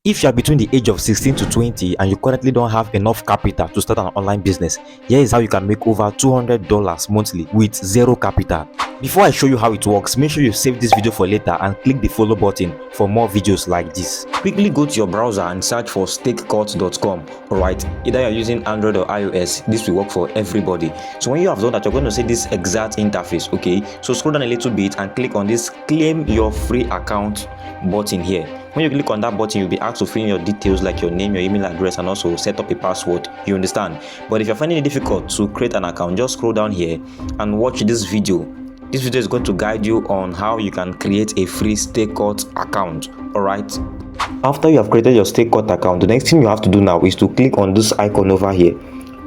If you are between the age of 16 to 20 and you currently don't have enough capital to start an online business, here is how you can make over $200 monthly with zero capital. Before I show you how it works, make sure you save this video for later and click the follow button for more videos like this. Quickly go to your browser and search for stakecut.com. Alright, either you're using Android or iOS, this will work for everybody. So when you have done that, you're going to see this exact interface. Okay, so scroll down a little bit and click on this claim your free account button here. When you click on that button, you'll be asked to fill in your details like your name, your email address, and also set up a password. You understand? But if you're finding it difficult to create an account, just scroll down here and watch this video. This video is going to guide you on how you can create a free Stakecut account. Alright. After you have created your Stakecut account, the next thing you have to do now is to click on this icon over here.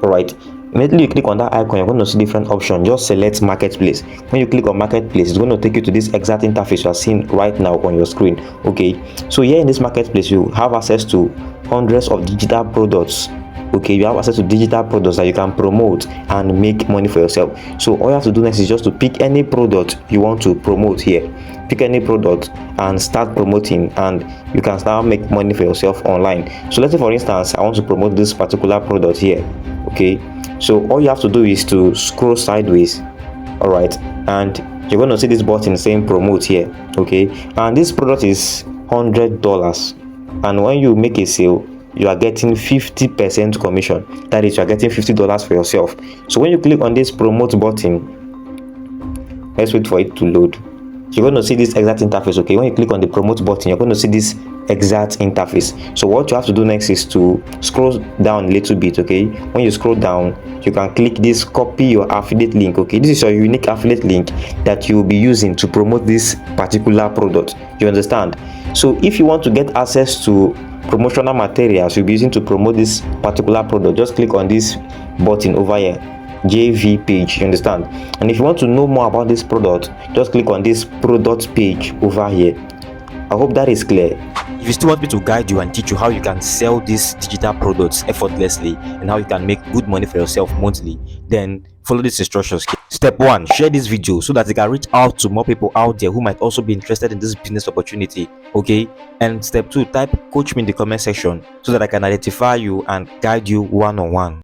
Alright. Immediately you click on that icon, you're going to see different options. Just select marketplace. When you click on marketplace, it's going to take you to this exact interface you are seeing right now on your screen. Okay, so here in this marketplace, you have access to hundreds of digital products. Okay, you have access to digital products that you can promote and make money for yourself. So all you have to do next is just to pick any product you want to promote here. Pick any product and start promoting, and you can start make money for yourself online. So let's say, for instance, I want to promote this particular product here. Okay, so all you have to do is to scroll sideways. All right, and you're going to see this button saying promote here. Okay, and this product is $100, and when you make a sale, you are getting 50% commission. That is, you are getting $50 for yourself. So when you click on this promote button, let's wait for it to load. You're going to see this exact interface. Okay, when you click on the promote button, you're going to see this exact interface. So what you have to do next is to scroll down a little bit. Okay, when you scroll down, you can click this copy your affiliate link. Okay, this is your unique affiliate link that you will be using to promote this particular product. You understand? So if you want to get access to promotional materials you'll be using to promote this particular product, just click on this button over here, JV page. You understand? And if you want to know more about this product, just click on this product page over here. I hope that is clear. If you still want me to guide you and teach you how you can sell these digital products effortlessly and how you can make good money for yourself monthly, then follow these instructions. Step 1, share this video so that it can reach out to more people out there who might also be interested in this business opportunity. Okay, and step 2, type coach me in the comment section so that I can identify you and guide you one-on-one.